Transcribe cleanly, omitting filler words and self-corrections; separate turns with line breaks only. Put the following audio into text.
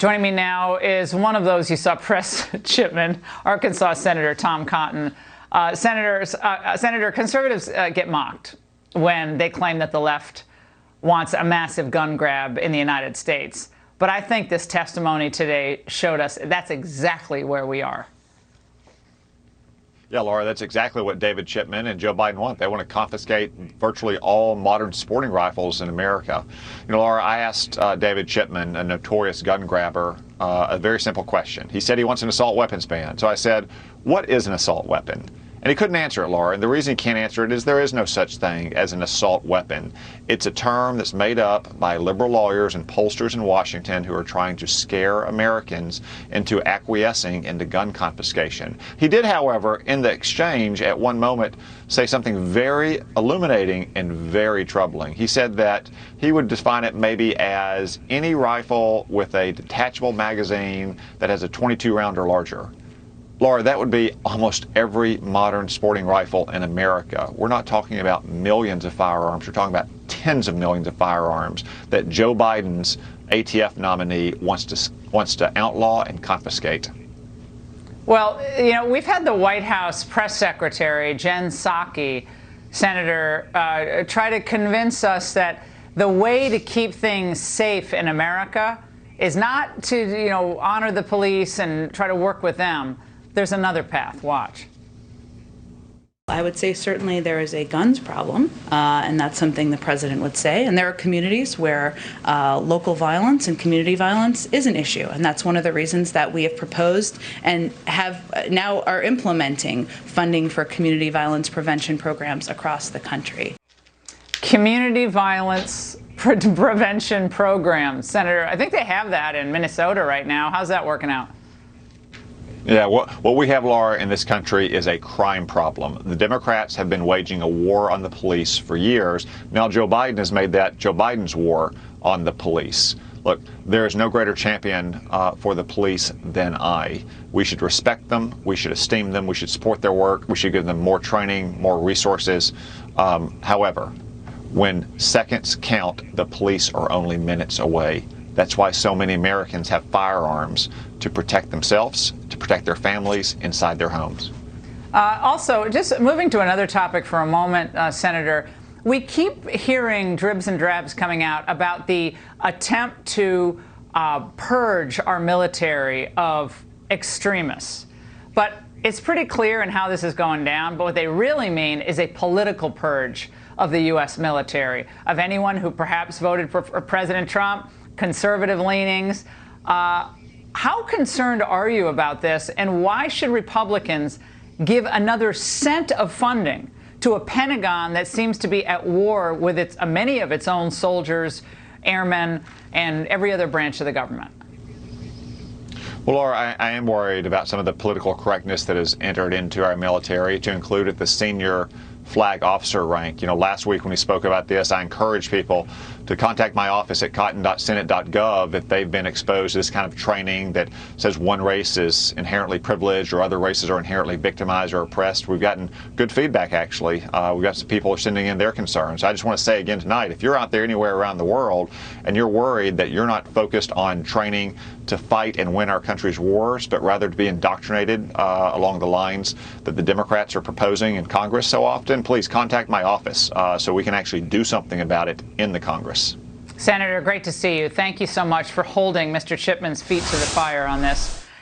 Joining me now is one of those you saw press Chipman, Arkansas Senator Tom Cotton. Senator, conservatives get mocked when they claim that the left wants a massive gun grab in the United States. But I think this testimony today showed us that's exactly where we are.
Yeah, Laura, that's exactly what David Chipman and Joe Biden want. They want to confiscate virtually all modern sporting rifles in America. You know, Laura, I asked David Chipman, a notorious gun grabber, a very simple question. He said he wants an assault weapons ban. So I said, what is an assault weapon? And he couldn't answer it, Laura. And the reason he can't answer it is there is no such thing as an assault weapon. It's a term that's made up by liberal lawyers and pollsters in Washington who are trying to scare Americans into acquiescing into gun confiscation. He did, however, in the exchange at one moment say something very illuminating and very troubling. He said that he would define it maybe as any rifle with a detachable magazine that has a 22 round or larger. Laura, that would be almost every modern sporting rifle in America. We're not talking about millions of firearms. We're talking about tens of millions of firearms that Joe Biden's ATF nominee wants to outlaw and confiscate.
Well, you know, we've had the White House press secretary, Jen Psaki, Senator, try to convince us that the way to keep things safe in America is not to, you know, honor the police and try to work with them. There's another path. Watch.
I would say certainly there is a guns problem, and that's something the president would say. And there are communities where local violence and community violence is an issue. And that's one of the reasons that we have proposed and have now are implementing funding for community violence prevention programs across the country.
Community violence prevention programs. Senator, I think they have that in Minnesota right now. How's that working out?
Yeah, what we have, Laura, in this country is a crime problem. The Democrats have been waging a war on the police for years. Now Joe Biden has made that Joe Biden's war on the police. Look, there is no greater champion for the police than I. We should respect them. We should esteem them. We should support their work. We should give them more training, more resources. However, when seconds count, the police are only minutes away. That's why so many Americans have firearms, to protect themselves, to protect their families inside their homes.
Also, just moving to another topic for a moment, Senator, we keep hearing dribs and drabs coming out about the attempt to purge our military of extremists. But it's pretty clear in how this is going down, but what they really mean is a political purge of the U.S. military, of anyone who perhaps voted for President Trump, conservative leanings. How concerned are you about this, and why should Republicans give another cent of funding to a Pentagon that seems to be at war with many of its own soldiers, airmen, and every other branch of the government?
Well, Laura, I am worried about some of the political correctness that has entered into our military, to include at the senior flag officer rank. You know, last week when we spoke about this, I encouraged people to contact my office at cotton.senate.gov if they've been exposed to this kind of training that says one race is inherently privileged or other races are inherently victimized or oppressed. We've gotten good feedback, actually. We've got some people who are sending in their concerns. I just want to say again tonight, if you're out there anywhere around the world and you're worried that you're not focused on training to fight and win our country's wars, but rather to be indoctrinated along the lines that the Democrats are proposing in Congress so often, please contact my office so we can actually do something about it in the Congress.
Senator, great to see you. Thank you so much for holding Mr. Chipman's feet to the fire on this.